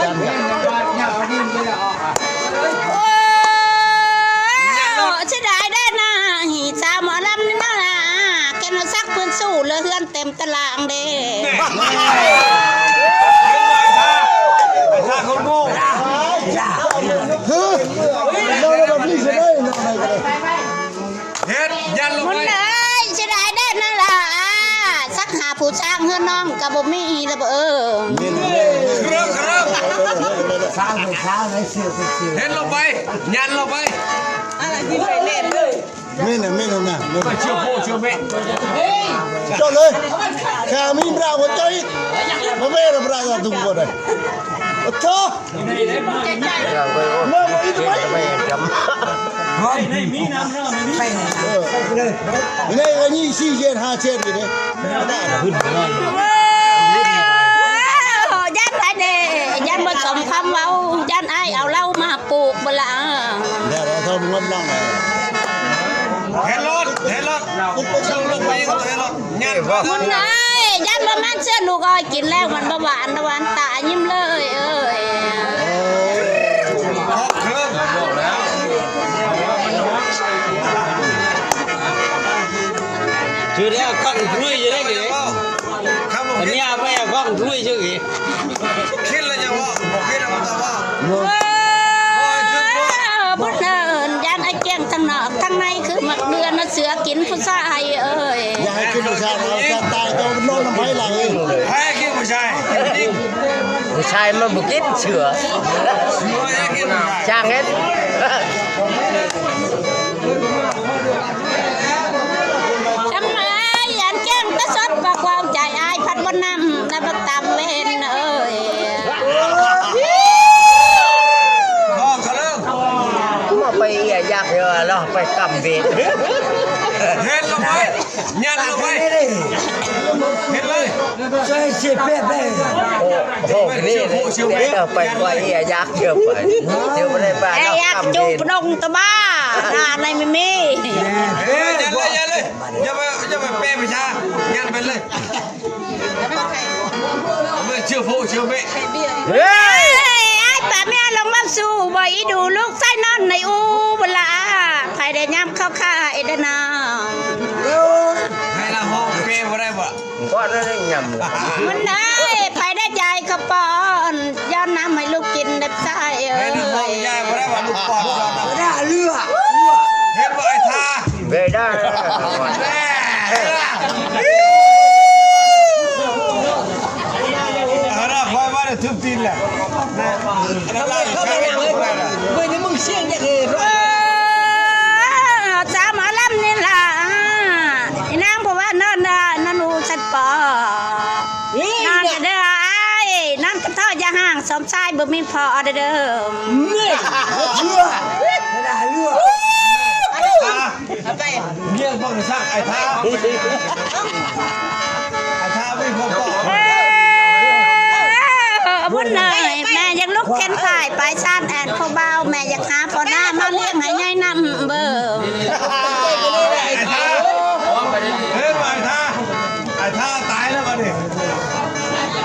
จันเสียดายได้นะหีสาวหมอลำนี่นะแกนซักพื้นสู้เลยเฮือนเต็มตารางเด้ถ้าเขาโง่เราแบบนี้ใช่ไหมเฮ็ดยันลงไปเสียดายได้นั่นล่ะสักหาผู้ช้างเฮือนน้องกับบ่มีแล้วบ่เครื่องช้างเป็นช้างให้เสียวเป็นเสียวเฮ็ดลงไปยันลงไปอะไรที่ไปเล่นเลยไม่นะไปเชื่อโคเชื่อแม่จบเลยแค่มีบราหัวใจมาไม่ได้บราจะตุ้มบ่ได้โอ้โธ่มาบ่อีกไม่จำนี่มีน้ำเนาะนี่ก็นี่4เจ็ด5เจ็ดนี่เนี่ยได้ขึ้นหน่อยยันไอ้เด้ยันผสมคำเว้ายันไอ้เอาเหล้ามาปลูกบ่ล่ะเดี๋ยวเราทำงบน้องเฮ็ดรถช่างลงไปก็เฮ็ดรถยันบ่คุณนายยันบ่มันเชื่อลูกอ้อยกินแล้วมันบ่หวานตายิ้มเลยเครื่องบอกแล้วชื่อแล้วก้องรุ่ยอยู่ได้กี่อันนี้ไม่ก้องรุ่ยชื่อกี่คิดแล้วจะว่าบอกคิดแล้วจะว่าบุญเดินยันไอ้เกี้ยงทั้งนอกทั้งในคือหมักเดือนเสือกินผู้ชายอย่าให้กินผู้ชายเราจะตายต้องนอนน้ำไผ่ไหลแพ้กินผู้ชายผู้ชายมันบุกินเสือช่างเฮ็ดทำไมยันเกี้ยงตะสดบอกว่าใจอายพัดบนน้ำแล้วมาตามเวนมาไปอยากเยอะแล้วไปกำเบ็ดเฮ็ดลงไปยันลงไปเฮ็ดเลยช่วยเสียเป๊ะโอ้นี่ไปไปอยากเยอะไปเดี๋ยวไม่ได้บ้านแล้วอยากจูบนงตะบ้าอะไรไม่มียันเลยอย่าไปเป๊ะไปช้ายันไปเลยไม่เชื่อผู้เชื่อแม่เฮ้ยไอ้ป้าแม่ลงมาสู่บ่อยดูลูกไส้นอนในอูเวลาใครได้ย้ำเข้าค่าไอ้เดนาให้ละห้องเป๊ะมาได้บ่ก็ได้ยำเลยมันได้ไปได้ใจกระปอนย้อนน้ำให้ลูกกินได้ใส่ให้ละห้องยายมาได้บ่ลูกปอดได้เลือดเฮ็ดบ่ไอ้ท่าเบได้ทุบตีนแหละเขาไปยังเลยเว้ยนี่มึงเสี่ยงจะเห็นสาวหมอลำนี่ล่ะนางบอกว่านอนนันูสัตว์ปอนอนเด้อไอ้นั่นกระท้อยาห่างสมชายบ่มีพอเด้อเนี่ยเชื่อไม่ได้เลือกเยี่ยมบ้างสักไอ้ท่าไม่พอบุญเลยแม่ยังลุกเข็นข่ายไปชาติแอนพ่อเบาแม่อยากหาพอหน้ามาเลี้ยงให้ง่ายน้ำเบิ่มไอ้ท่าเฮ้ยไอ้ท่าตายแล้วมาดิ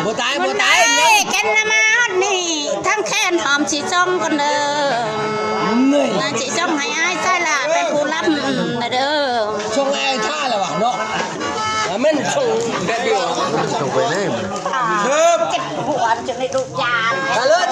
บ่ตายเข็นน้ำมาอดนี่ทั้งแค้นหอมสีส้มกันเด้อสีส้มให้อ้ายใช่ล่ะเป็นผู้รับเด้อชงไอ้ท่าแล้ววะเนาะมันชงแบบเดียวส่งไปไหนเก็บหัวจะได้ดูยา